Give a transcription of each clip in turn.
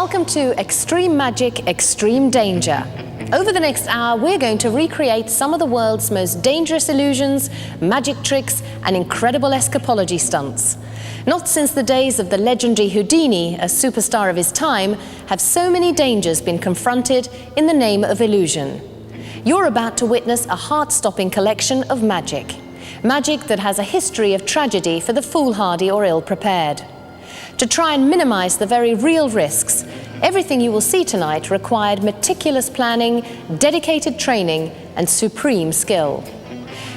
Welcome to Extreme Magic, Extreme Danger. Over the next hour, we're going to recreate some of the world's most dangerous illusions, magic tricks, and incredible escapology stunts. Not since the days of the legendary Houdini, a superstar of his time, have so many dangers been confronted in the name of illusion. You're about to witness a heart-stopping collection of magic. Magic that has a history of tragedy for the foolhardy or ill-prepared. To try and minimize the very real risks, everything you will see tonight required meticulous planning, dedicated training, and supreme skill.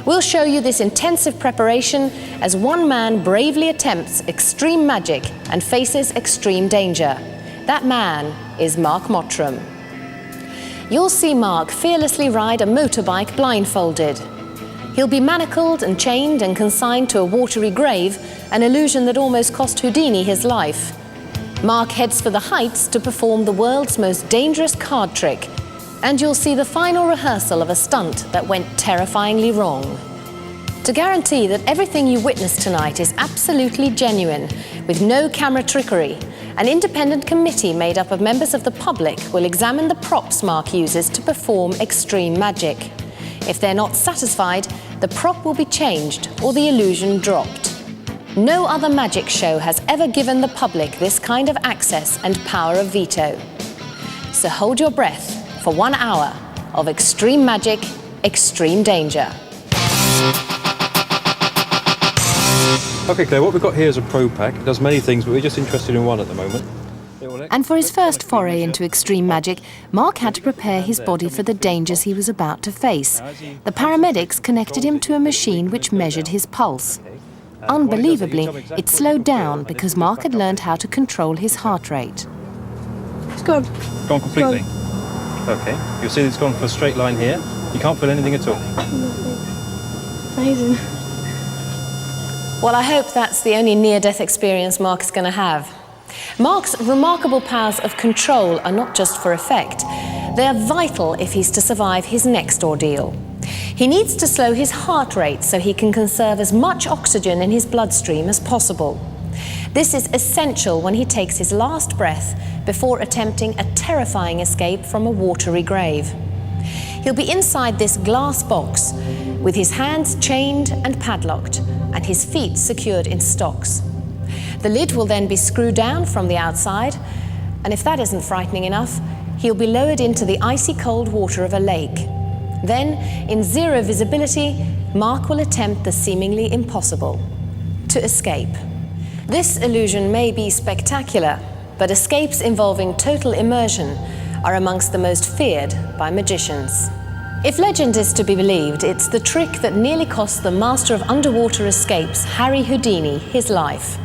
We'll show you this intensive preparation as one man bravely attempts extreme magic and faces extreme danger. That man is Mark Mottram. You'll see Mark fearlessly ride a motorbike blindfolded. He'll be manacled and chained and consigned to a watery grave, an illusion that almost cost Houdini his life. Mark heads for the heights to perform the world's most dangerous card trick, and you'll see the final rehearsal of a stunt that went terrifyingly wrong. To guarantee that everything you witness tonight is absolutely genuine, with no camera trickery, an independent committee made up of members of the public will examine the props Mark uses to perform extreme magic. If they're not satisfied, the prop will be changed or the illusion dropped. No other magic show has ever given the public this kind of access and power of veto. So hold your breath for 1 hour of extreme magic, extreme danger. Okay, Claire, what we've got here is a pro pack. It does many things, but we're just interested in one at the moment. And for his first foray into extreme magic, Mark had to prepare his body for the dangers he was about to face. The paramedics connected him to a machine which measured his pulse. Unbelievably, it slowed down because Mark had learned how to control his heart rate. It's gone. Gone completely? Okay. You'll see it's gone for a straight line here. You can't feel anything at all? Nothing. Amazing. Well, I hope that's the only near-death experience Mark is going to have. Mark's remarkable powers of control are not just for effect. They are vital if he's to survive his next ordeal. He needs to slow his heart rate so he can conserve as much oxygen in his bloodstream as possible. This is essential when he takes his last breath before attempting a terrifying escape from a watery grave. He'll be inside this glass box with his hands chained and padlocked and his feet secured in stocks. The lid will then be screwed down from the outside, and if that isn't frightening enough, he'll be lowered into the icy cold water of a lake. Then, in zero visibility, Mark will attempt the seemingly impossible: to escape. This illusion may be spectacular, but escapes involving total immersion are amongst the most feared by magicians. If legend is to be believed, it's the trick that nearly cost the master of underwater escapes, Harry Houdini, his life.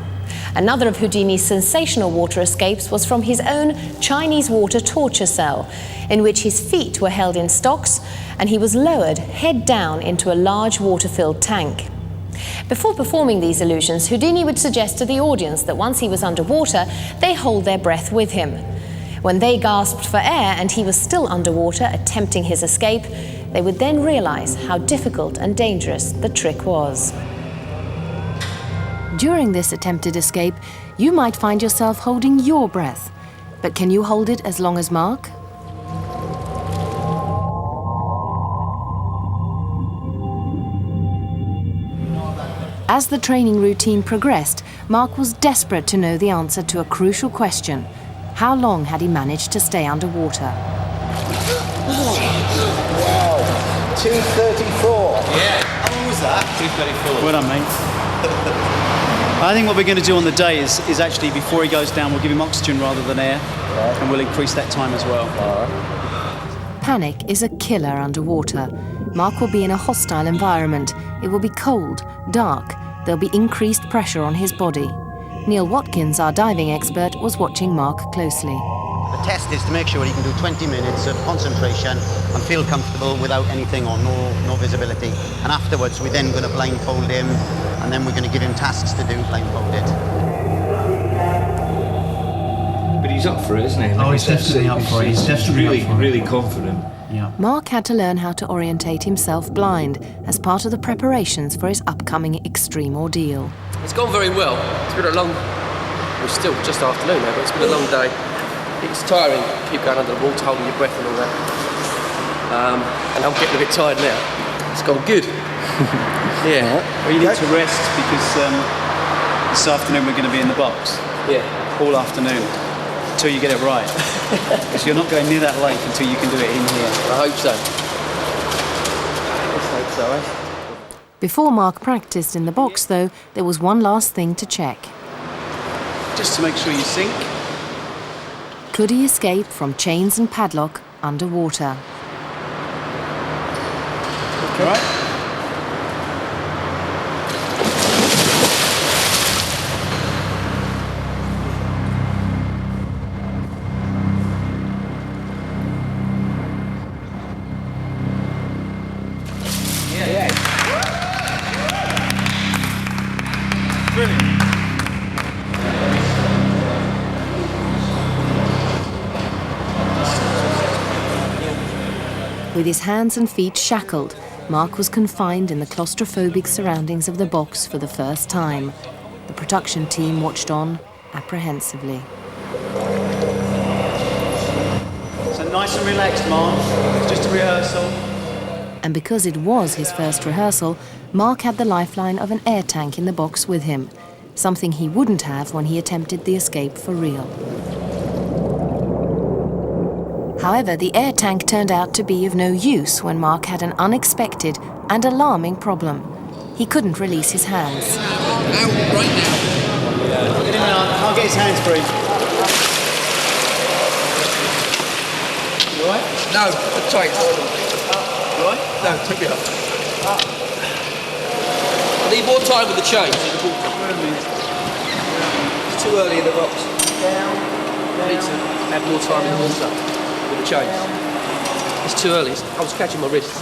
Another of Houdini's sensational water escapes was from his own Chinese water torture cell, in which his feet were held in stocks and he was lowered head down into a large water-filled tank. Before performing these illusions, Houdini would suggest to the audience that once he was underwater, they hold their breath with him. When they gasped for air and he was still underwater attempting his escape, they would then realize how difficult and dangerous the trick was. During this attempted escape, you might find yourself holding your breath. But can you hold it as long as Mark? As the training routine progressed, Mark was desperate to know the answer to a crucial question. How long had he managed to stay underwater? Wow, 234. Yeah. How long was that? 234. Well done, mate. I think what we're going to do on the day is actually, before he goes down, we'll give him oxygen rather than air, and we'll increase that time as well. Panic is a killer underwater. Mark will be in a hostile environment. It will be cold, dark. There'll be increased pressure on his body. Neil Watkins, our diving expert, was watching Mark closely. The test is to make sure he can do 20 minutes of concentration and feel comfortable without anything or no visibility. And afterwards, we're then going to blindfold him, and then we're going to give him tasks to do blindfolded. But he's up for it, isn't he? Oh, he's definitely up for it. He's definitely up for it. Really confident. Yeah. Mark had to learn how to orientate himself blind as part of the preparations for his upcoming extreme ordeal. It's gone very well. It's been a long, we're still just afternoon now, but it's been a long day. it's tiring. Keep going under the water, holding your breath and all that. And I'm getting a bit tired now. It's gone good. Yeah. Well, you need to rest because this afternoon we're going to be in the box. Yeah. All afternoon until you get it right. Because you're not going near that lake until you can do it in here. I hope so. Let's hope so, eh? Before Mark practiced in the box, though, there was one last thing to check. Just to make sure you sink. Could he escape from chains and padlock underwater? All right. With his hands and feet shackled, Mark was confined in the claustrophobic surroundings of the box for the first time. The production team watched on apprehensively. So nice and relaxed, Mark. It's just a rehearsal. And because it was his first rehearsal, Mark had the lifeline of an air tank in the box with him, something he wouldn't have when he attempted the escape for real. However, the air tank turned out to be of no use when Mark had an unexpected and alarming problem. He couldn't release his hands. Out right now. Get him out. Can't get his hands free. You all right? No, tight. You all right? No, take me up. I need more time with the chains. It's too early in the box. I need to have more time in the water with the chains. It's too early. I was catching my wrists.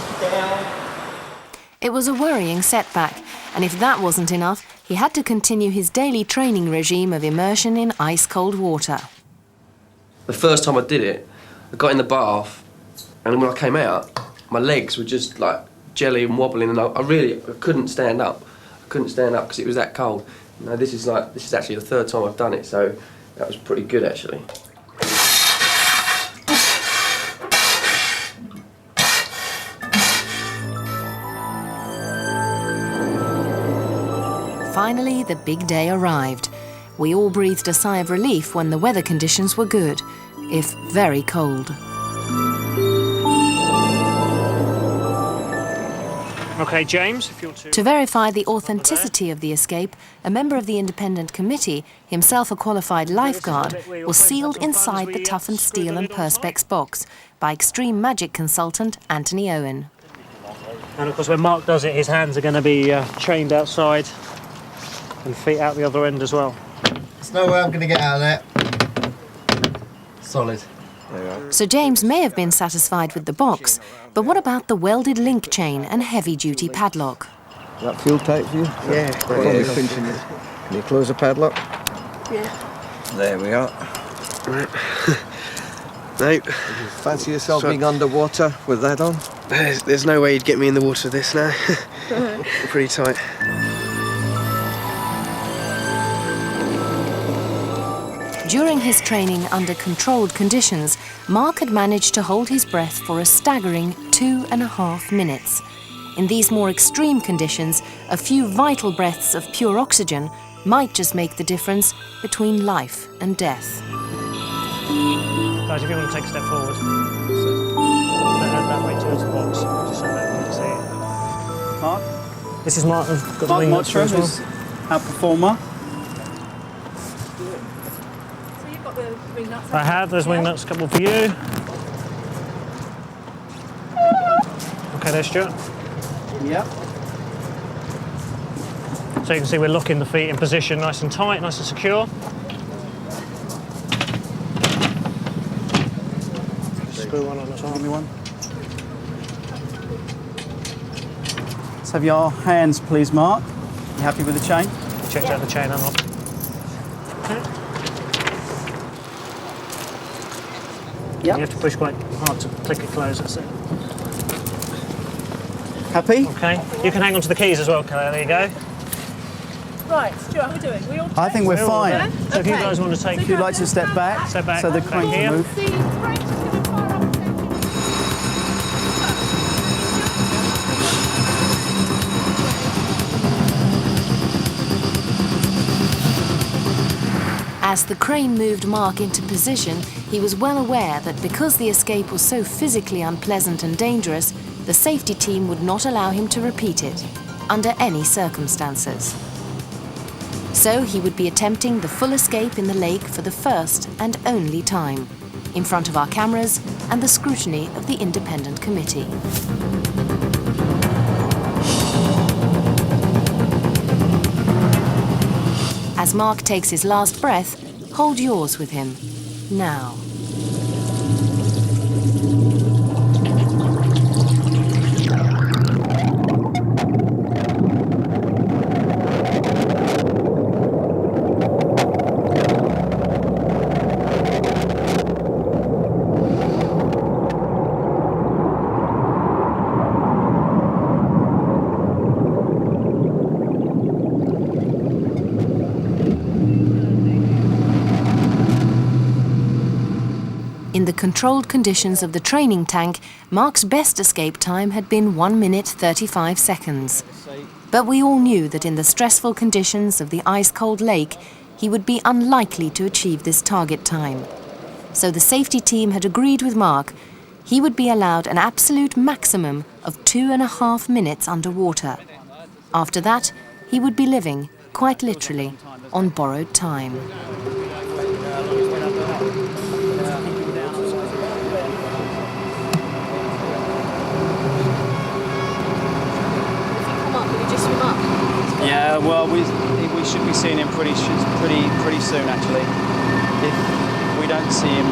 It was a worrying setback, and if that wasn't enough, he had to continue his daily training regime of immersion in ice-cold water. The first time I did it, I got in the bath, and when I came out, my legs were just like jelly and wobbling, and I couldn't stand up. I couldn't stand up because it was that cold. Now this is actually the third time I've done it, so that was pretty good actually. Finally, the big day arrived. We all breathed a sigh of relief when the weather conditions were good, if very cold. OK, James, if you're To verify the authenticity of the escape, a member of the independent committee, himself a qualified lifeguard, was sealed inside the toughened steel and perspex box by extreme magic consultant Anthony Owen. And of course, when Mark does it, his hands are going to be chained outside and feet out the other end as well. There's no way I'm going to get out of there. Solid. So James may have been satisfied with the box, but what about the welded link chain and heavy-duty padlock? Is that fuel tight for you? Yeah. Probably pinching it. Can you close the padlock? Yeah. There we are. Right. Nope. Fancy yourself being underwater with that on? There's no way you'd get me in the water with this now. Pretty tight. During his training under controlled conditions, Mark had managed to hold his breath for a staggering 2.5 minutes. In these more extreme conditions, a few vital breaths of pure oxygen might just make the difference between life and death. Guys, if you want to take a step forward. That way towards the box, just so that we can see it. Mark? This is Mark. I've got Mark the wing nuts Mottram as well. is our performer. So you've got the wing nuts. I have. There's wing nuts, a couple for you. OK, there, Stuart. Yep. So you can see we're locking the feet in position nice and tight, nice and secure. Screw one on as well. Give me one. Let's have your hands, please, Mark. You happy with the chain? Checked out the chain unlock. Yep. You have to push quite hard to click it close, that's it. Happy? OK. You can hang on to the keys as well, Claire. There you go. Right, Stuart, how are we doing? We all I think we're fine. Yeah? So if you Okay. guys want to take... If you'd like to step back, Step back. so the Back crane here. can move. The crane's just going to fire up. As the crane moved Mark into position, he was well aware that because the escape was so physically unpleasant and dangerous, the safety team would not allow him to repeat it, under any circumstances. So he would be attempting the full escape in the lake for the first and only time, in front of our cameras and the scrutiny of the independent committee. As Mark takes his last breath, hold yours with him, now. In the controlled conditions of the training tank, Mark's best escape time had been 1 minute 35 seconds. But we all knew that in the stressful conditions of the ice-cold lake, he would be unlikely to achieve this target time. So the safety team had agreed with Mark he would be allowed an absolute maximum of 2.5 minutes underwater. After that, he would be living, quite literally, on borrowed time. Yeah, well, we should be seeing him pretty soon, actually. If we don't see him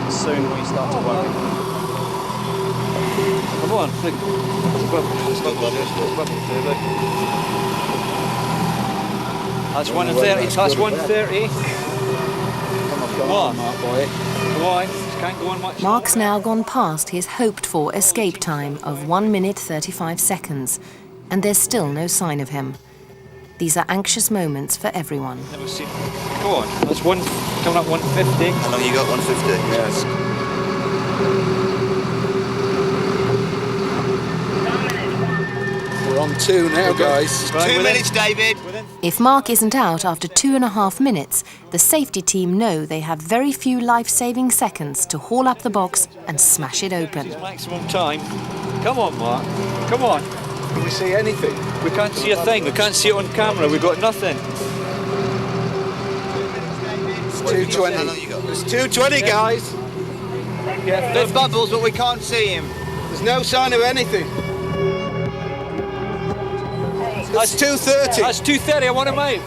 soon, we start to worry. Come on, That's 1:30. That's 1:30. Come on, boy. Come on. Can't go on much. Mark's now gone past his hoped-for escape time of 1 minute 35 seconds, and there's still no sign of him. These are anxious moments for everyone. Never seen. Go on. That's coming up 1:50. How long you got? 1:50. Yes. We're on 2 now, guys. 2 minutes, David. If Mark isn't out after 2.5 minutes, the safety team know they have very few life-saving seconds to haul up the box and smash it open. Maximum time. Come on, Mark. Come on. Can we see anything? We can't see a thing. We can't see it on camera. We've got nothing. It's 2:20. How long you got? It's 2:20, guys. There's bubbles, but we can't see him. There's no sign of anything. That's 2:30. That's 2:30. I want him out.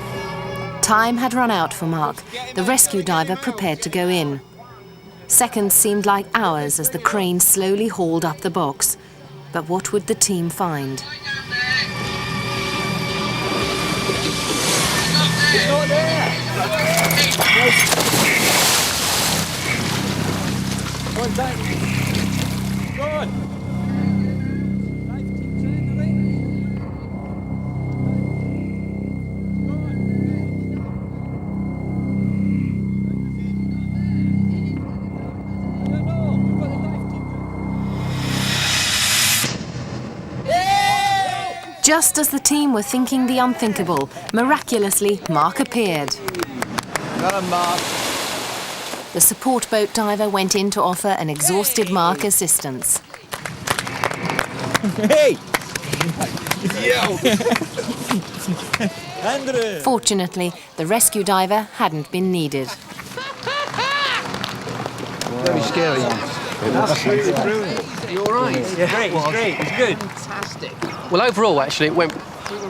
Time had run out for Mark, the rescue diver prepared to go in. Seconds seemed like hours as the crane slowly hauled up the box. But what would the team find? It's not there. Go on, Dan. Go on. Just as the team were thinking the unthinkable, miraculously, Mark appeared. Got him, Mark. The support boat diver went in to offer an exhausted Mark assistance. Hey! Andrew. Fortunately, the rescue diver hadn't been needed. Very scary. Absolutely brilliant. You all right? Yeah, great. It's great. It's good. Fantastic. Well, overall, actually, it went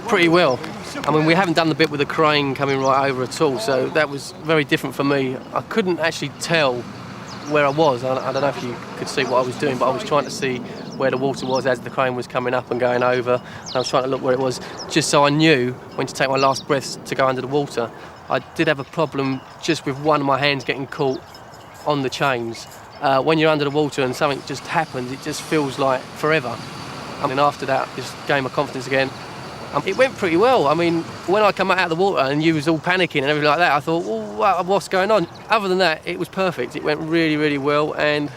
pretty well. I mean, we haven't done the bit with the crane coming right over at all, so that was very different for me. I couldn't actually tell where I was. I don't know if you could see what I was doing, but I was trying to see where the water was as the crane was coming up and going over. And I was trying to look where it was, just so I knew when to take my last breaths to go under the water. I did have a problem just with one of my hands getting caught on the chains. When you're under the water and something just happens, it just feels like forever. And then after that, just gained my confidence again, It went pretty well. I mean, when I come out of the water and you was all panicking and everything like that, I thought, well, what's going on? Other than that, it was perfect. It went really, really well, and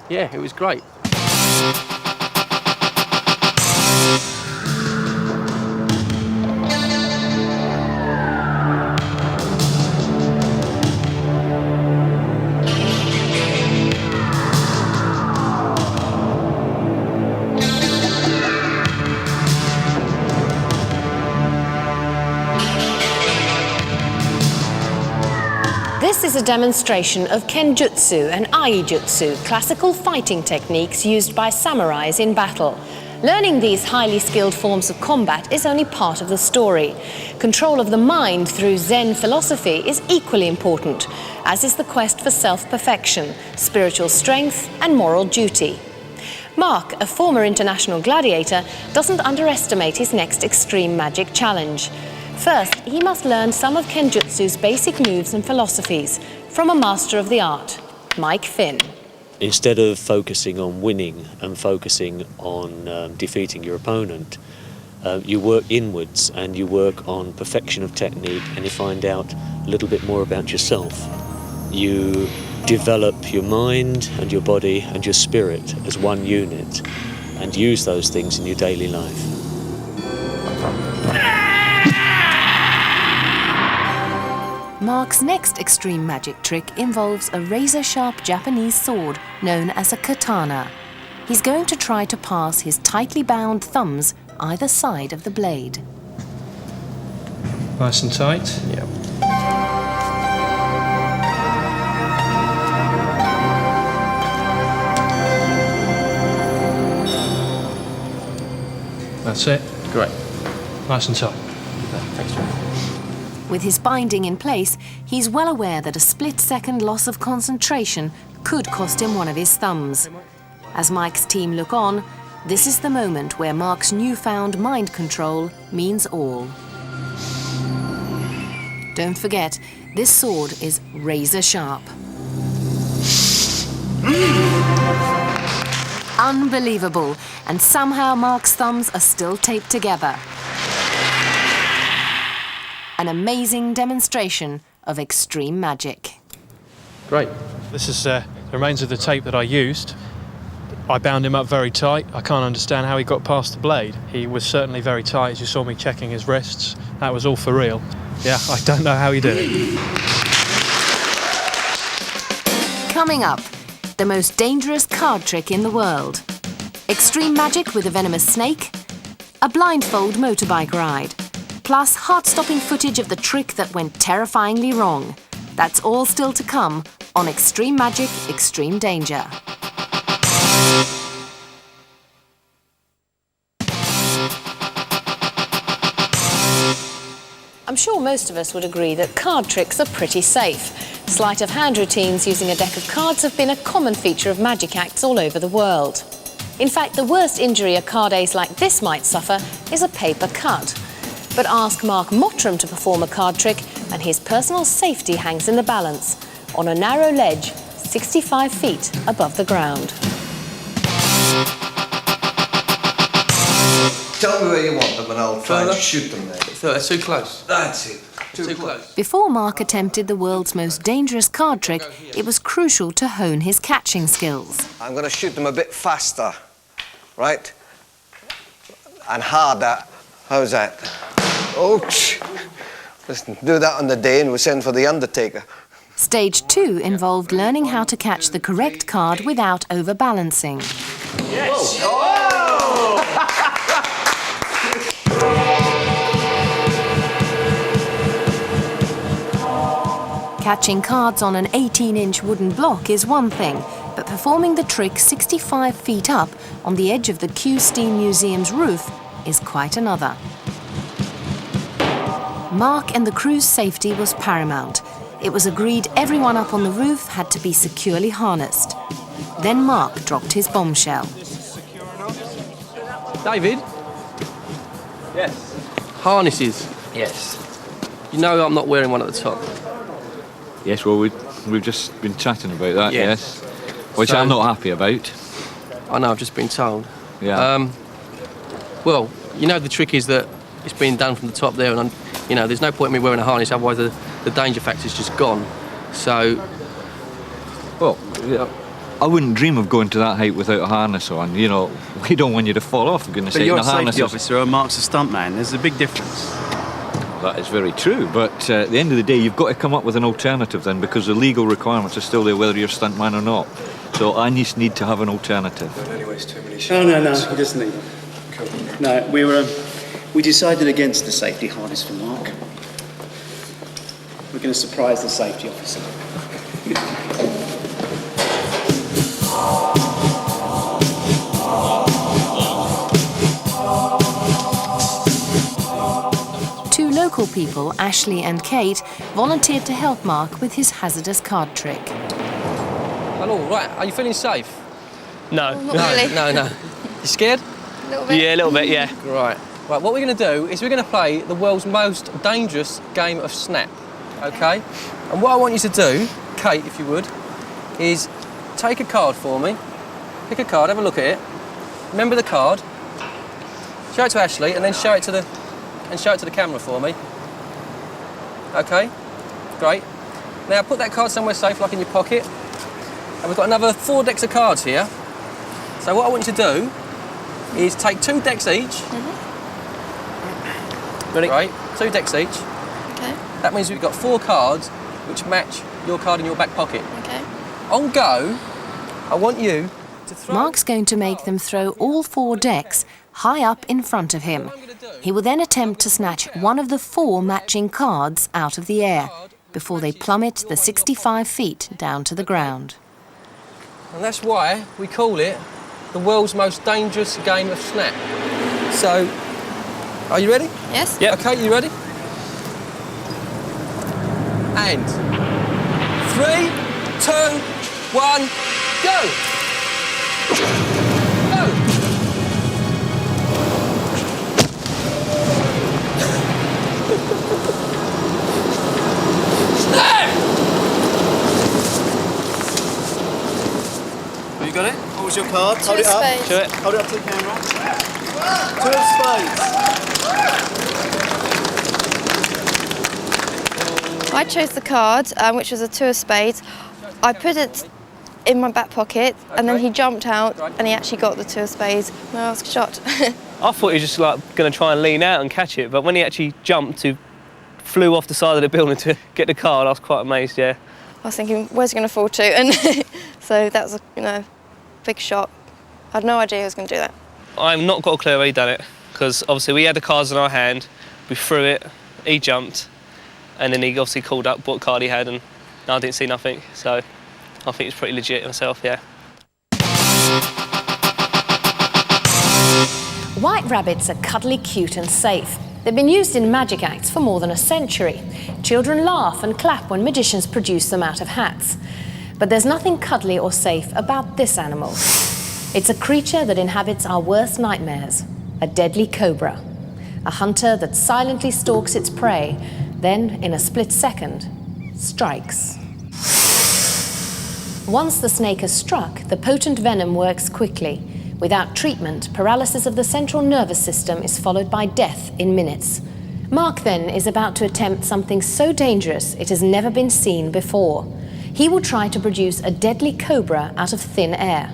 yeah, it was great. This is a demonstration of Kenjutsu and Aijutsu, classical fighting techniques used by samurais in battle. Learning these highly skilled forms of combat is only part of the story. Control of the mind through Zen philosophy is equally important, as is the quest for self-perfection, spiritual strength and moral duty. Mark, a former international gladiator, doesn't underestimate his next extreme magic challenge. First, he must learn some of Kenjutsu's basic moves and philosophies from a master of the art, Mike Finn. Instead of focusing on winning and focusing on defeating your opponent, you work inwards and you work on perfection of technique, and you find out a little bit more about yourself. You develop your mind and your body and your spirit as one unit and use those things in your daily life. Mark's next extreme magic trick involves a razor-sharp Japanese sword known as a katana. He's going to try to pass his tightly bound thumbs either side of the blade. Nice and tight. Yep. That's it. Great. Nice and tight. Thanks, John. With his binding in place, he's well aware that a split-second loss of concentration could cost him one of his thumbs. As Mike's team look on, this is the moment where Mark's newfound mind control means all. Don't forget, this sword is razor sharp. Unbelievable, and somehow Mark's thumbs are still taped together. An amazing demonstration of extreme magic. Great. This is the remains of the tape that I used. I bound him up very tight. I can't understand how he got past the blade. He was certainly very tight, as you saw me checking his wrists. That was all for real. Yeah, I don't know how he did it. Coming up, the most dangerous card trick in the world. Extreme magic with a venomous snake, a blindfold motorbike ride, plus heart-stopping footage of the trick that went terrifyingly wrong. That's all still to come on Extreme Magic, Extreme Danger. I'm sure most of us would agree that card tricks are pretty safe. Sleight of hand routines using a deck of cards have been a common feature of magic acts all over the world. In fact, the worst injury a card ace like this might suffer is a paper cut. But ask Mark Mottram to perform a card trick and his personal safety hangs in the balance on a narrow ledge 65 feet above the ground. Tell me where you want them and I'll try and shoot them there. That's too close. That's it. Too close. Before Mark attempted the world's most dangerous card trick, it was crucial to hone his catching skills. I'm going to shoot them a bit faster, right? And harder. How's that? Ouch! Listen, do that on the day and we'll send for the undertaker. Stage 2 involved learning how to catch the correct card without overbalancing. Yes! Catching cards on an 18-inch wooden block is one thing, but performing the trick 65 feet up on the edge of the Kew Steam Museum's roof is quite another. Mark and the crew's safety was paramount. It was agreed everyone up on the roof had to be securely harnessed. Then Mark dropped his bombshell. David? Yes. Harnesses. Yes. You know I'm not wearing one at the top. Yes, well, we've just been chatting about that, Yeah. yes. Which So- I'm not happy about. I know, I've just been told. Yeah. Well, you know the trick is that it's being done from the top there, and you know, there's no point in me wearing a harness, otherwise the danger factor's just gone. So, well, yeah, I wouldn't dream of going to that height without a harness on. You know, we don't want you to fall off. For goodness sake, But you're the a safety harness officer and Mark's a stuntman. There's a big difference. That is very true, but at the end of the day, you've got to come up with an alternative then, because the legal requirements are still there whether you're a stuntman or not. So I just need to have an alternative. Anyways, too many Oh, no, he doesn't need it. No, we decided against the safety harness for Mark. We're going to surprise the safety officer. Two local people, Ashley and Kate, volunteered to help Mark with his hazardous card trick. hello, right, are you feeling safe? No. No. You scared? A little bit. Yeah, a little bit, yeah. Right, what we're going to do is we're going to play the world's most dangerous game of snap, OK? And what I want you to do, Kate, if you would, is take a card for me. Pick a card, have a look at it. Remember the card. Show it to Ashley, and then show it to the camera for me. OK? Great. Now put that card somewhere safe, like in your pocket. And we've got another 4 decks of cards here. So what I want you to do is take 2 decks each. Ready? Right, 2 decks each. Okay. That means we've got 4 cards which match your card in your back pocket. Okay. On go, I want you to throw... Mark's going to make them throw all 4 decks high up in front of him. He will then attempt to snatch one of the 4 matching cards out of the air before they plummet the 65 feet down to the ground. And that's why we call it the world's most dangerous game of snap. So, are you ready? Yes. Yeah. Okay, you ready? And 3, 2, 1, go! Go! Snap! Have you got it? What was your card? Hold it up. Show it. Hold it up to the camera. 2 of spades. I chose the card, which was a 2 of spades. I put it in my back pocket, and then he jumped out, and he actually got the 2 of spades. And I was shocked. I thought he was just like going to try and lean out and catch it, but when he actually jumped, he flew off the side of the building to get the card. I was quite amazed, yeah. I was thinking, where's he going to fall to? And so that was a big shock. I had no idea he was going to do that. I've not got a clue how he done it, because obviously we had the cards in our hand, we threw it, he jumped, and then he obviously called up what card he had, and I didn't see nothing, so I think it's pretty legit myself, yeah. White rabbits are cuddly, cute and safe. They've been used in magic acts for more than a century. Children laugh and clap when magicians produce them out of hats. But there's nothing cuddly or safe about this animal. It's a creature that inhabits our worst nightmares, a deadly cobra. A hunter that silently stalks its prey, then, in a split second, strikes. Once the snake has struck, the potent venom works quickly. Without treatment, paralysis of the central nervous system is followed by death in minutes. Mark, then, is about to attempt something so dangerous it has never been seen before. He will try to produce a deadly cobra out of thin air.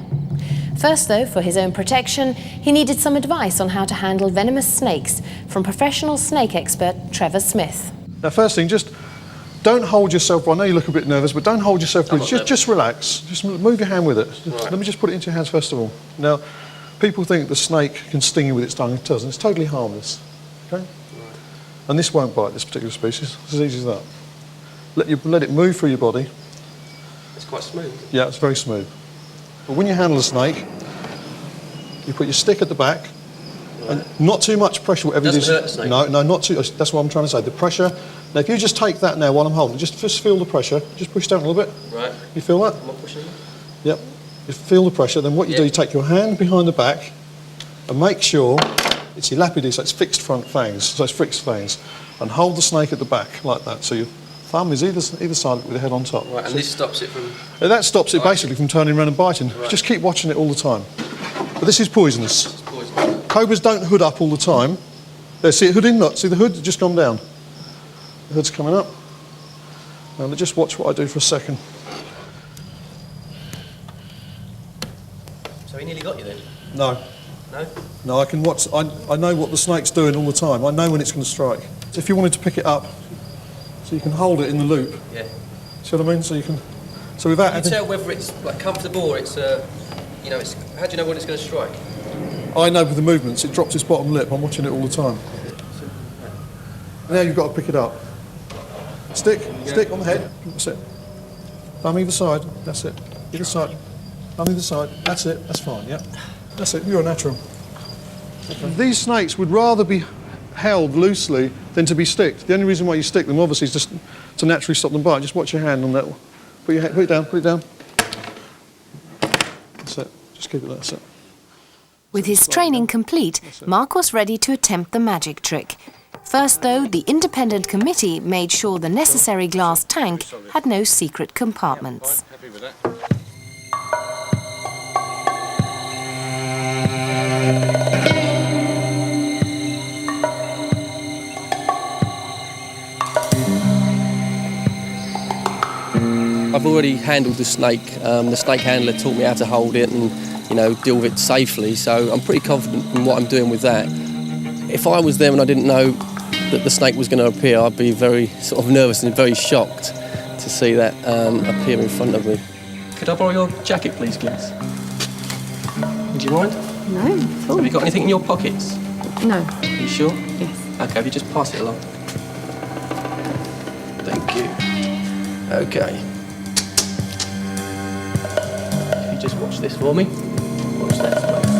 First, though, for his own protection, he needed some advice on how to handle venomous snakes from professional snake expert Trevor Smith. Now, first thing, just don't hold yourself. I know you look a bit nervous, but don't hold yourself. Just relax. Just move your hand with it. Right. Let me just put it into your hands first of all. Now, people think the snake can sting you with its tongue. It doesn't. It's totally harmless. Okay. Right. And this won't bite this particular species. It's as easy as that. Let it move through your body. It's quite smooth. Yeah, it's very smooth. But when you handle a snake, you put your stick at the back, and not too much pressure. Whatever Doesn't it is. hurt the snake. No, not too. That's what I'm trying to say. The pressure. Now, if you just take that now while I'm holding, just feel the pressure. Just push down a little bit. Right. You feel that? I'm not pushing it. Yep. You feel the pressure. Then what you do, you take your hand behind the back, and make sure it's your lapidae, so it's fixed front fangs. So it's fixed fangs, and hold the snake at the back like that. So your thumb is either side with the head on top. Right, and so this stops it from... That stops it basically from turning around and biting. Right. Just keep watching it all the time. But this is poisonous. It's poisonous. Cobras don't hood up all the time. There, see it hooding? Look, see the hood just gone down. The hood's coming up. Now just watch what I do for a second. So he nearly got you then? No. No? No, I can watch. I know what the snake's doing all the time. I know when it's going to strike. So if you wanted to pick it up, so you can hold it in the loop. Yeah. See what I mean? So you can. So without Can you tell whether it's like comfortable or it's, you know, it's. How do you know when it's going to strike? I know with the movements, it drops its bottom lip. I'm watching it all the time. Now you've got to pick it up. Stick on the head. That's it. Thumb either side. That's it. Either side. Thumb either side. That's it. That's fine. Yep. That's it. You're a natural. Okay. These snakes would rather be held loosely than to be sticked. The only reason why you stick them, obviously, is just to naturally stop them biting. Just watch your hand on that one. Put it down. Put it down. That's it. Just keep it there. That's it. With his training complete, Mark was ready to attempt the magic trick. First, though, the independent committee made sure the necessary glass tank had no secret compartments. Happy with that. I've already handled the snake. The snake handler taught me how to hold it and, you know, deal with it safely. So I'm pretty confident in what I'm doing with that. If I was there and I didn't know that the snake was going to appear, I'd be very sort of nervous and very shocked to see that appear in front of me. Could I borrow your jacket, please, Gilles? Would you mind? No, at all. Have you got anything in your pockets? No. Are you sure? Yes. Okay, if you just pass it along. Thank you. Okay. If you just watch this for me. Watch that space.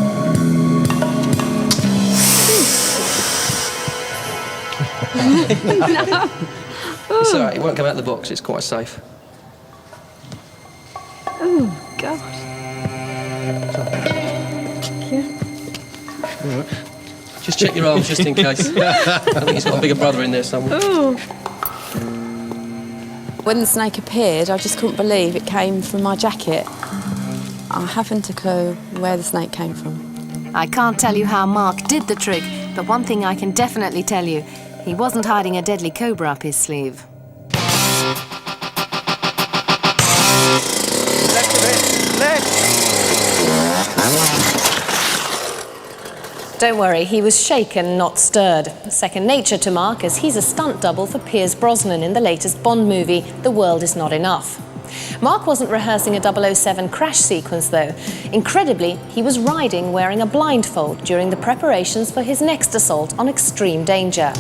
No. It's all right, it won't come out of the box, it's quite safe. Oh, God. Just check your arms, just in case. I think he's got a bigger brother in there somewhere. Oh. When the snake appeared, I just couldn't believe it came from my jacket. I haven't a clue where the snake came from. I can't tell you how Mark did the trick, but one thing I can definitely tell you, he wasn't hiding a deadly cobra up his sleeve. Left a bit. Left. Don't worry, he was shaken, not stirred. Second nature to Mark, as he's a stunt double for Pierce Brosnan in the latest Bond movie, The World Is Not Enough. Mark wasn't rehearsing a 007 crash sequence, though. Incredibly, he was riding wearing a blindfold during the preparations for his next assault on extreme danger.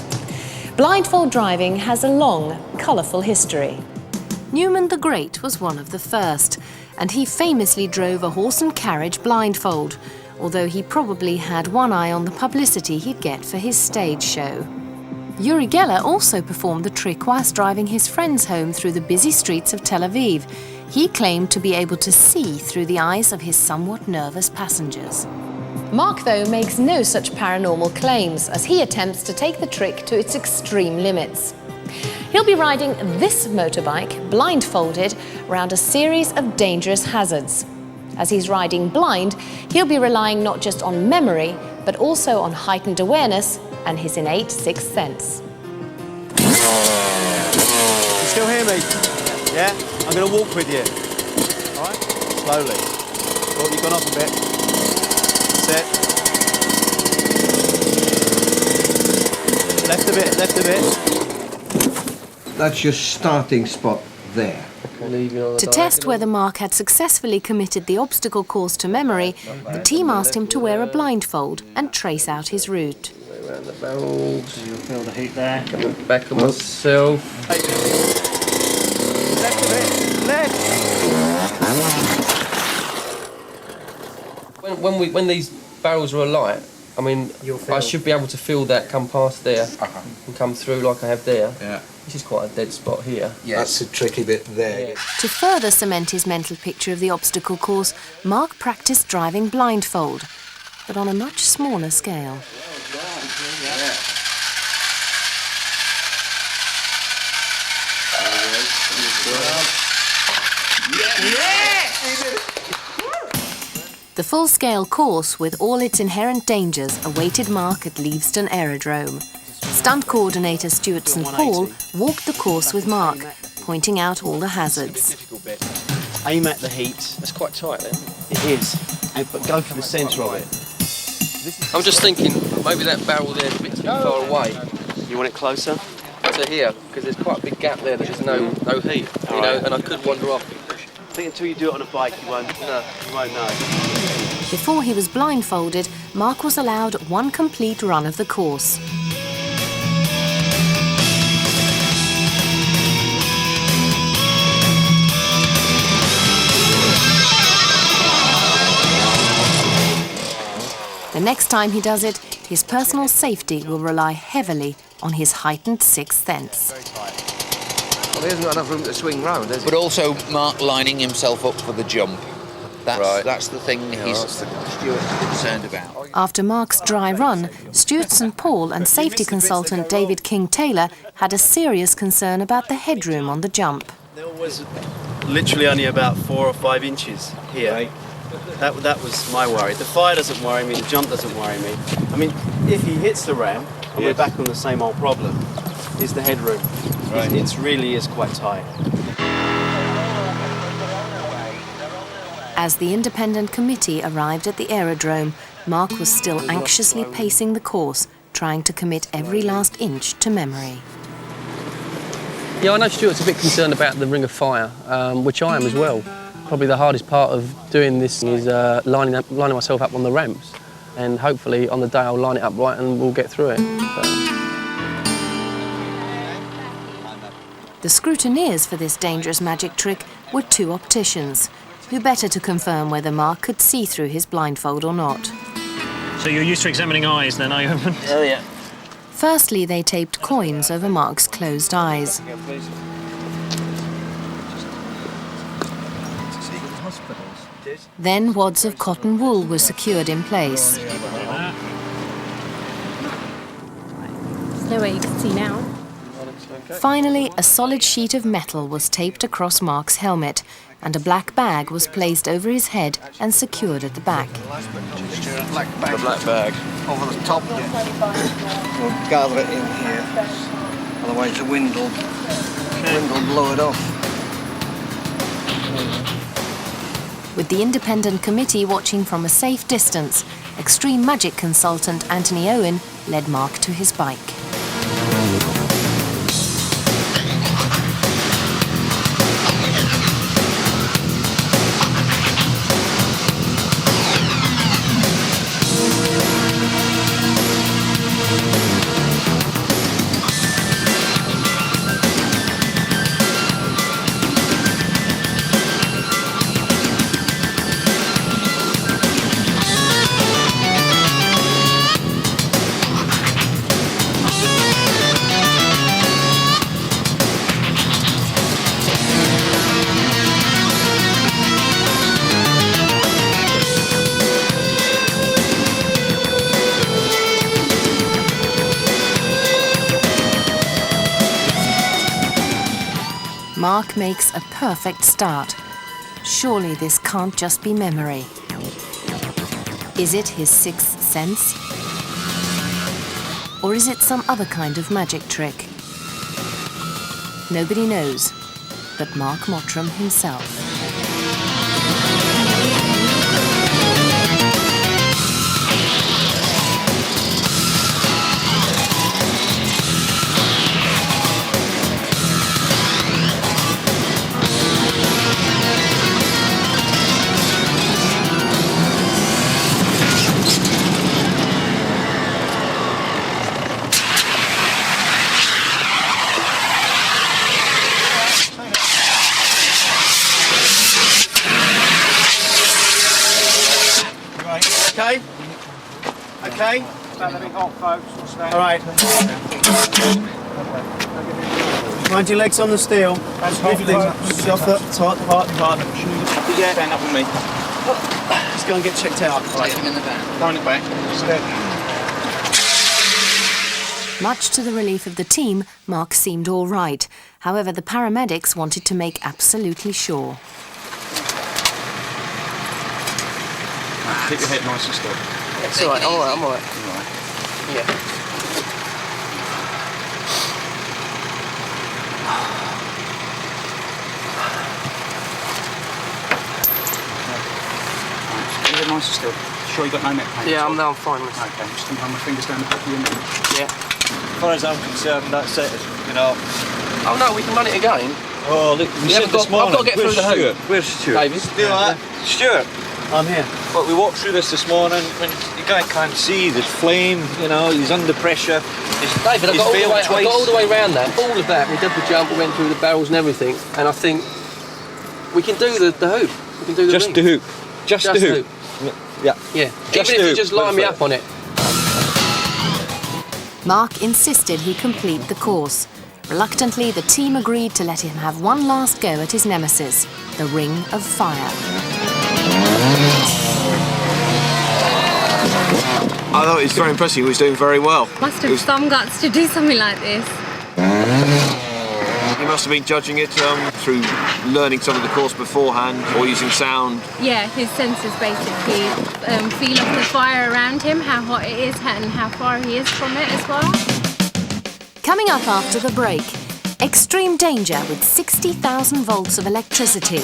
Blindfold driving has a long, colourful history. Newman the Great was one of the first, and he famously drove a horse and carriage blindfold, although he probably had one eye on the publicity he'd get for his stage show. Uri Geller also performed the trick whilst driving his friends home through the busy streets of Tel Aviv. He claimed to be able to see through the eyes of his somewhat nervous passengers. Mark, though, makes no such paranormal claims as he attempts to take the trick to its extreme limits. He'll be riding this motorbike blindfolded around a series of dangerous hazards. As he's riding blind, he'll be relying not just on memory, but also on heightened awareness and his innate sixth sense. You still hear me? Yeah? I'm going to walk with you. All right? Slowly. Oh, you've gone off a bit. That's it. Left a bit, left a bit. That's your starting spot there. To test whether Mark had successfully committed the obstacle course to memory, the team asked him to wear a blindfold and trace out his route. Around the barrels. So you'll feel the heat there. Coming back on myself. Left a bit, left. When these barrels are alight, I mean, I should be able to feel that come past there and come through like I have there. Yeah. This is quite a dead spot here. Yes. That's the tricky bit there. Yeah. To further cement his mental picture of the obstacle course, Mark practiced driving blindfold, but on a much smaller scale. The full-scale course with all its inherent dangers awaited Mark at Leavesden Aerodrome. Stunt coordinator Stuart St Paul walked the course with Mark, pointing out all the hazards. Aim at the heat. That's quite tight then. It is. But go for the centre of it. I'm just thinking, maybe that barrel there is a bit too far away. You want it closer? To here, because there's quite a big gap there, there's no heat, you know, and I could wander off. I think until you do it on a bike, you won't know. Before he was blindfolded, Mark was allowed one complete run of the course. The next time he does it, his personal safety will rely heavily on his heightened sixth sense. Well, he hasn't got enough room to swing round, has he? But also Mark lining himself up for the jump. That's the thing he's concerned about. After Mark's dry run, Stuart St Paul and safety consultant David King-Taylor had a serious concern about the headroom on the jump. There was literally only about 4 or 5 inches here. That was my worry. The fire doesn't worry me, the jump doesn't worry me. I mean, if he hits the ramp, and we're back on the same old problem, is the headroom. Right. It really is quite tight. As the independent committee arrived at the aerodrome, Mark was still anxiously pacing the course, trying to commit every last inch to memory. Yeah, I know Stuart's a bit concerned about the ring of fire, which I am as well. Probably the hardest part of doing this is lining myself up on the ramps, and hopefully on the day I'll line it up right and we'll get through it. The scrutineers for this dangerous magic trick were 2 opticians. Who better to confirm whether Mark could see through his blindfold or not? So you're used to examining eyes then, are you? Oh, yeah. Firstly, they taped coins over Mark's closed eyes. Then wads of cotton wool were secured in place. There's no way you can see now. Finally, a solid sheet of metal was taped across Mark's helmet, and a black bag was placed over his head and secured at the back. The black bag. Over the top. We'll gather it in here. Otherwise the wind will blow it off. With the independent committee watching from a safe distance, extreme magic consultant Anthony Owen led Mark to his bike. Mark makes a perfect start. Surely this can't just be memory. Is it his sixth sense? Or is it some other kind of magic trick? Nobody knows, but Mark Mottram himself. Okay? Okay? Hot, folks. All right. Mind your legs on the steel. Lift off the top. Yeah. Stand up with me. Let's go and get checked out. Take him in the van. Go on it back. Much to the relief of the team, Mark seemed all right. However, the paramedics wanted to make absolutely sure. Keep your head nice and still. It's all right. I'm all right. Yeah. Keep your head nice and still. Sure you got no neck pain? Yeah, I'm fine. Okay, I'm just going to run my fingers down the back of your neck. Yeah. As far as I'm concerned, that's it. You know. Oh no, we can run it again. Oh, look, we said this morning. I've got to get through the hoop. Where's Stuart? David. Do that. Stuart. I'm here. But we walked through this morning when the guy can't see, there's flame, you know, he's under pressure. David, I got all the way around that. All of that, we did the jump, we went through the barrels and everything, and I think we can do the hoop. We can do the Just ring. the hoop. Just the hoop. Yeah. Yeah. Just Even if you just line me up on it. Mark insisted he complete the course. Reluctantly, the team agreed to let him have one last go at his nemesis, the Ring of Fire. I thought it was very impressive. He was doing very well. Must have some guts to do something like this. He must have been judging it through learning some of the course beforehand or using sound. Yeah, his senses basically feel of the fire around him, how hot it is and how far he is from it as well. Coming up after the break, extreme danger with 60,000 volts of electricity.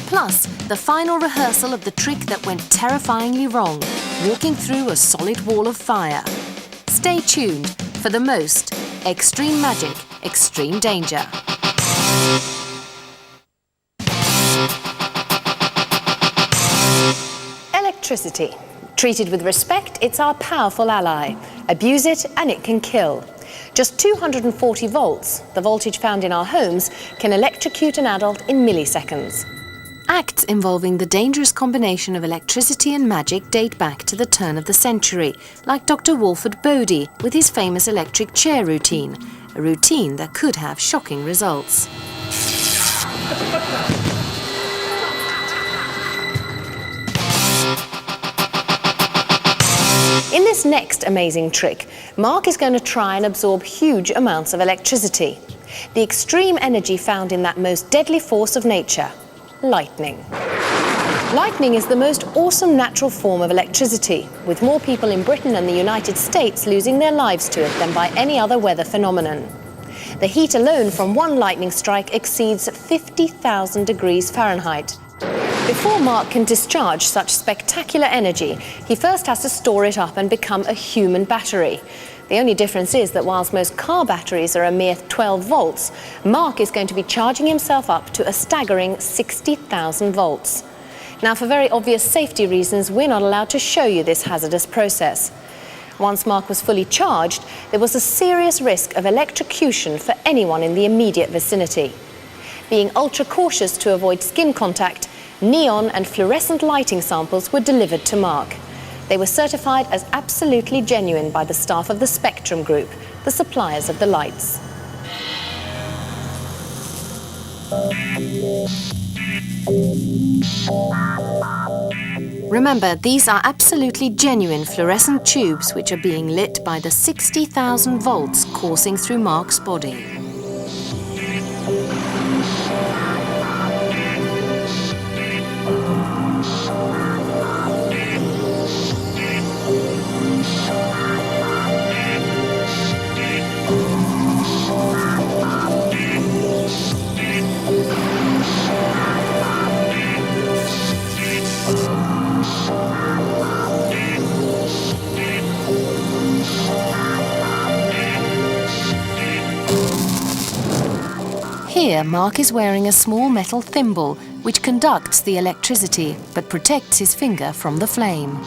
Plus, the final rehearsal of the trick that went terrifyingly wrong, walking through a solid wall of fire. Stay tuned for the most extreme magic, extreme danger. Electricity. Treated with respect, it's our powerful ally. Abuse it and it can kill. Just 240 volts, the voltage found in our homes, can electrocute an adult in milliseconds. Acts involving the dangerous combination of electricity and magic date back to the turn of the century, like Dr. Walford Bodie with his famous electric chair routine, a routine that could have shocking results. In this next amazing trick, Mark is going to try and absorb huge amounts of electricity. The extreme energy found in that most deadly force of nature, lightning. Lightning is the most awesome natural form of electricity, with more people in Britain and the United States losing their lives to it than by any other weather phenomenon. The heat alone from one lightning strike exceeds 50,000 degrees Fahrenheit. Before Mark can discharge such spectacular energy, he first has to store it up and become a human battery. The only difference is that whilst most car batteries are a mere 12 volts, Mark is going to be charging himself up to a staggering 60,000 volts. Now, for very obvious safety reasons, we're not allowed to show you this hazardous process. Once Mark was fully charged, there was a serious risk of electrocution for anyone in the immediate vicinity. Being ultra cautious to avoid skin contact, neon and fluorescent lighting samples were delivered to Mark. They were certified as absolutely genuine by the staff of the Spectrum Group, the suppliers of the lights. Remember, these are absolutely genuine fluorescent tubes which are being lit by the 60,000 volts coursing through Mark's body. Here, Mark is wearing a small metal thimble which conducts the electricity but protects his finger from the flame.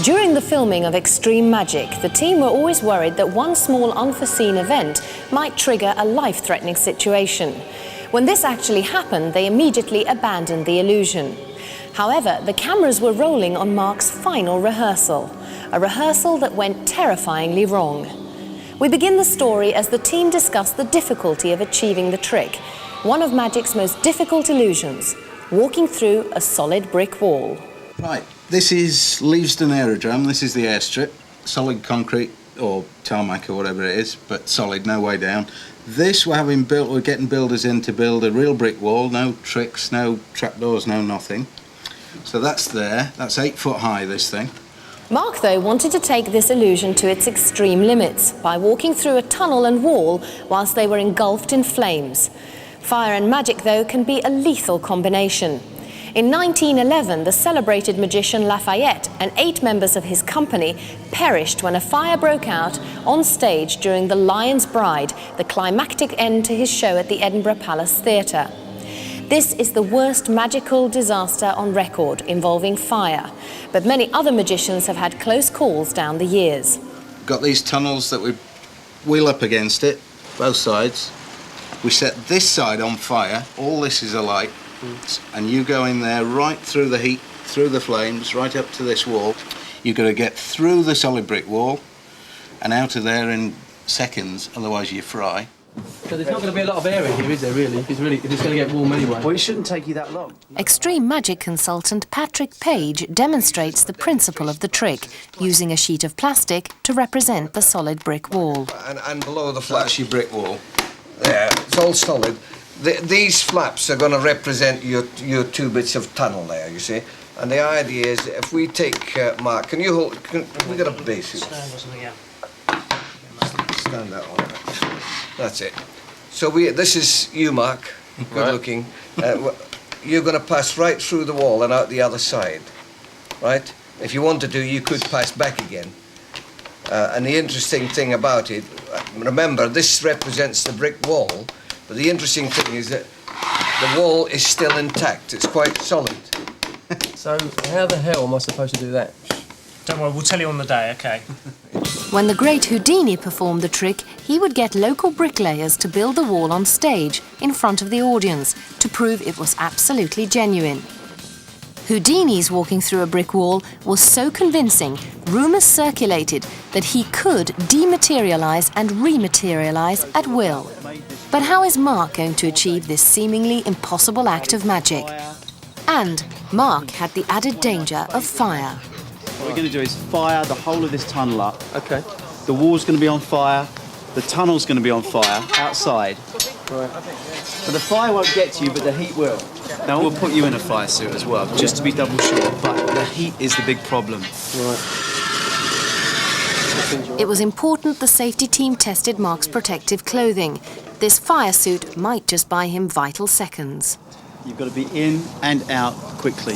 During the filming of Extreme Magic, the team were always worried that one small unforeseen event might trigger a life-threatening situation. When this actually happened, they immediately abandoned the illusion. However, the cameras were rolling on Mark's final rehearsal, a rehearsal that went terrifyingly wrong. We begin the story as the team discuss the difficulty of achieving the trick, one of Magic's most difficult illusions, walking through a solid brick wall. Right, this is Leavesden Aerodrome, this is the airstrip, solid concrete or tarmac or whatever it is, but solid, no way down. This we're getting builders in to build a real brick wall, no tricks, no trapdoors, no nothing. So that's there, that's 8 foot high, this thing. Mark, though, wanted to take this illusion to its extreme limits by walking through a tunnel and wall whilst they were engulfed in flames. Fire and magic, though, can be a lethal combination. In 1911, the celebrated magician Lafayette and 8 members of his company perished when a fire broke out on stage during The Lion's Bride, the climactic end to his show at the Edinburgh Palace Theatre. This is the worst magical disaster on record involving fire, but many other magicians have had close calls down the years. Got these tunnels that we wheel up against it, both sides. We set this side on fire, all this is alight, and you go in there right through the heat, through the flames, right up to this wall. You've got to get through the solid brick wall and out of there in seconds, otherwise you fry. So there's not going to be a lot of air in here, is there, really? If it's going to get warm anyway. Well, it shouldn't take you that long. Extreme Magic consultant Patrick Page demonstrates the principle of the trick, using a sheet of plastic to represent the solid brick wall. And below the flaps. That's your brick wall. Yeah, it's all solid. These flaps are going to represent your 2 bits of tunnel there, you see. And the idea is, if we take, Mark, can you hold, we got a base here. Stand that one. That's it. So this is you, Mark, good looking. You're going to pass right through the wall and out the other side, right? If you want to, you could pass back again. And the interesting thing about it, remember, this represents the brick wall, but the interesting thing is that the wall is still intact. It's quite solid. So how the hell am I supposed to do that? Don't worry, we'll tell you on the day, OK? When the great Houdini performed the trick, he would get local bricklayers to build the wall on stage in front of the audience to prove it was absolutely genuine. Houdini's walking through a brick wall was so convincing, rumours circulated that he could dematerialise and rematerialise at will. But how is Mark going to achieve this seemingly impossible act of magic? And Mark had the added danger of fire. What we're going to do is fire the whole of this tunnel up. Okay. The wall's going to be on fire. The tunnel's going to be on fire outside. Right. So the fire won't get to you, but the heat will. Now we'll put you in a fire suit as well, just to be double sure. But the heat is the big problem. Right. It was important the safety team tested Mark's protective clothing. This fire suit might just buy him vital seconds. You've got to be in and out quickly.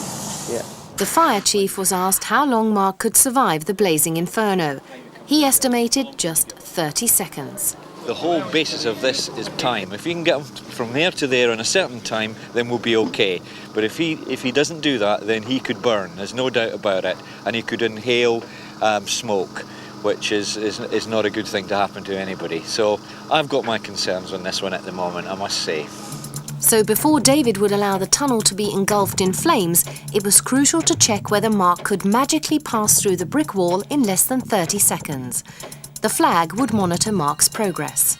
Yeah. The fire chief was asked how long Mark could survive the blazing inferno. He estimated just 30 seconds. The whole basis of this is time. If you can get him from there to there in a certain time, then we'll be okay. But if he doesn't do that, then he could burn. There's no doubt about it, and he could inhale smoke, which is not a good thing to happen to anybody. So I've got my concerns on this one at the moment, I must say. So before David would allow the tunnel to be engulfed in flames, it was crucial to check whether Mark could magically pass through the brick wall in less than 30 seconds. The flag would monitor Mark's progress.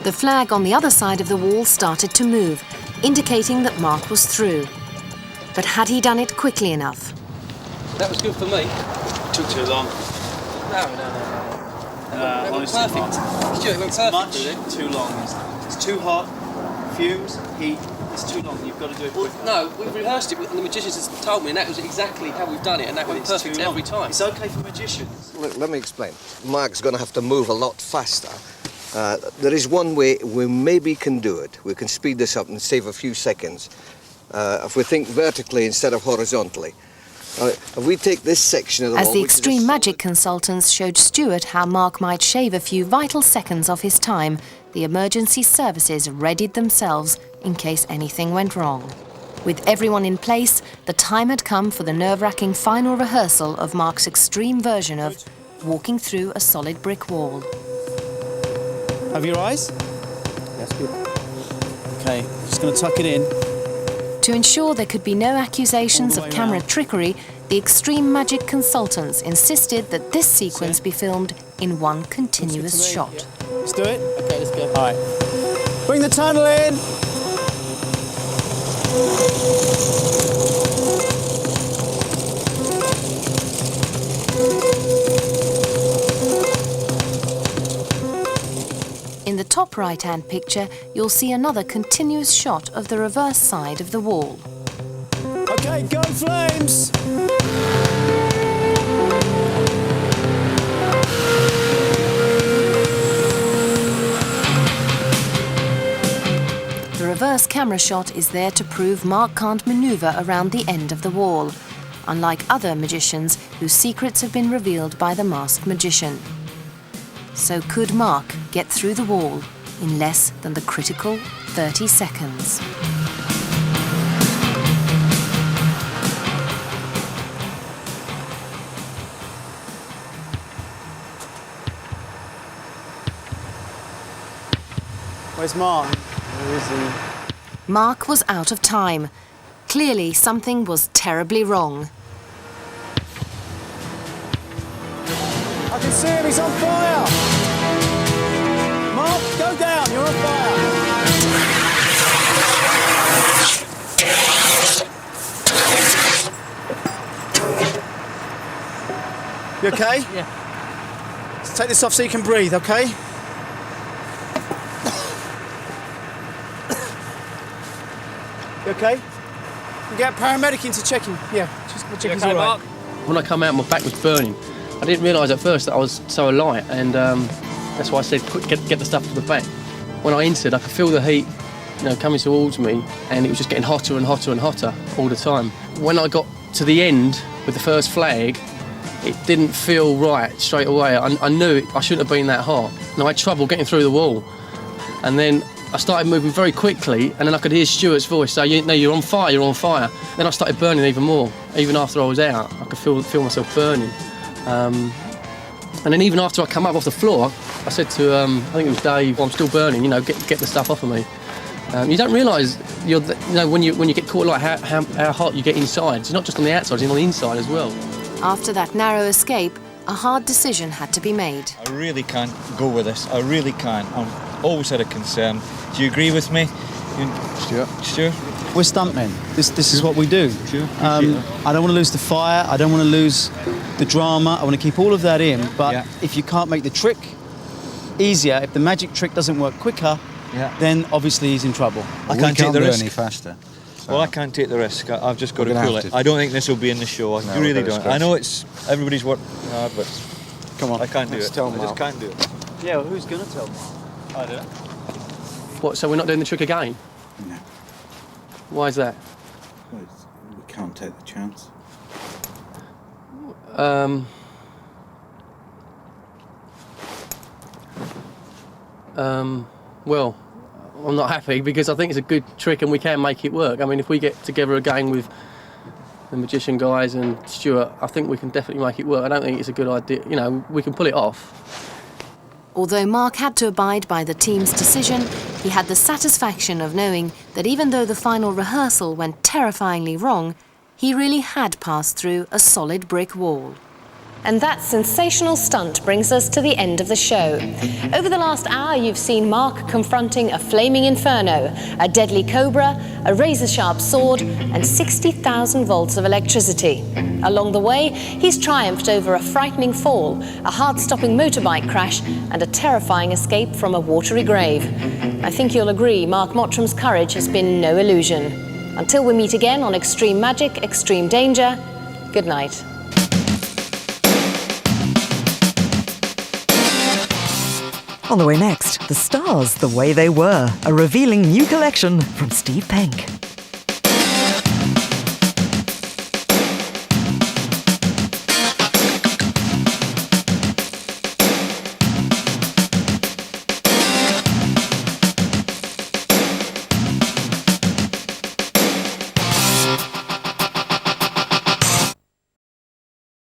The flag on the other side of the wall started to move, indicating that Mark was through. But had he done it quickly enough? That was good for me. Took too long. No. It went perfect. Stuart, it went perfect. Much too long. It's too hot. Fumes, heat. It's too long. You've got to do it quicker. No, we've rehearsed it, and the magicians has told me, and that was exactly how we've done it, and that went perfect every time. It's okay for magicians. Look, let me explain. Mark's going to have to move a lot faster. There is one way we maybe can do it. We can speed this up and save a few seconds. If we think vertically instead of horizontally. All right, if we take this section of the As wall, the which is extreme magic consultants showed Stuart how Mark might shave a few vital seconds of his time, the emergency services readied themselves in case anything went wrong. With everyone in place, the time had come for the nerve-wracking final rehearsal of Mark's extreme version of walking through a solid brick wall. Have your eyes? That's good. Okay, just going to tuck it in. To ensure there could be no accusations of camera trickery, the extreme magic consultants insisted that this sequence be filmed in one continuous shot. Let's do it? Okay, let's go. All right. Bring the tunnel in! In the top right-hand picture, you'll see another continuous shot of the reverse side of the wall. Okay, go flames! The reverse camera shot is there to prove Mark can't maneuver around the end of the wall, unlike other magicians whose secrets have been revealed by the masked magician. So could Mark get through the wall in less than the critical 30 seconds? Where's Mark? Where is he? Mark was out of time. Clearly something was terribly wrong. I can see him, he's on fire! Mark, go down, you're on fire! You okay? Yeah. Let's take this off so you can breathe, okay? You okay? You get a paramedic in to check him. Yeah, just check he's all right. When I come out, my back was burning. I didn't realise at first that I was so light, and that's why I said, quick, get the stuff to the back. When I entered, I could feel the heat, coming towards me, and it was just getting hotter and hotter and hotter all the time. When I got to the end with the first flag, it didn't feel right straight away. I knew I shouldn't have been that hot. And I had trouble getting through the wall. And then I started moving very quickly, and then I could hear Stuart's voice say, you're on fire, you're on fire. Then I started burning even more. Even after I was out, I could feel myself burning. And then even after I come up off the floor, I said to, I think it was Dave, I'm still burning, get the stuff off of me. You don't realise, when you get caught, like how hot you get inside. It's not just on the outside, it's on the inside as well. After that narrow escape, a hard decision had to be made. I really can't go with this. I really can't. I'm always had a concern. Do you agree with me? Stuart? We're stuntmen. This is what we do. I don't want to lose the fire. I don't want to lose the drama. I want to keep all of that in. But if you can't make the trick easier, if the magic trick doesn't work quicker, then obviously he's in trouble. I can't take the risk. Any faster. Well, I can't take the risk. I've just got to cool it. I don't think this will be in the show. I really don't. I know it's everybody's working hard, but come on, I can't do it. I just can't do it. Yeah, well, who's going to tell Mark? I don't know. What, so we're not doing the trick again? No. Why is that? Well, we can't take the chance. Well, I'm not happy because I think it's a good trick and we can make it work. I mean, if we get together again with the magician guys and Stuart, I think we can definitely make it work. I don't think it's a good idea. We can pull it off. Although Mark had to abide by the team's decision, he had the satisfaction of knowing that even though the final rehearsal went terrifyingly wrong, he really had passed through a solid brick wall. And that sensational stunt brings us to the end of the show. Over the last hour, you've seen Mark confronting a flaming inferno, a deadly cobra, a razor-sharp sword, and 60,000 volts of electricity. Along the way, he's triumphed over a frightening fall, a hard-stopping motorbike crash, and a terrifying escape from a watery grave. I think you'll agree Mark Mottram's courage has been no illusion. Until we meet again on Extreme Magic, Extreme Danger, good night. On the way next, the stars the way they were, a revealing new collection from Steve Penk.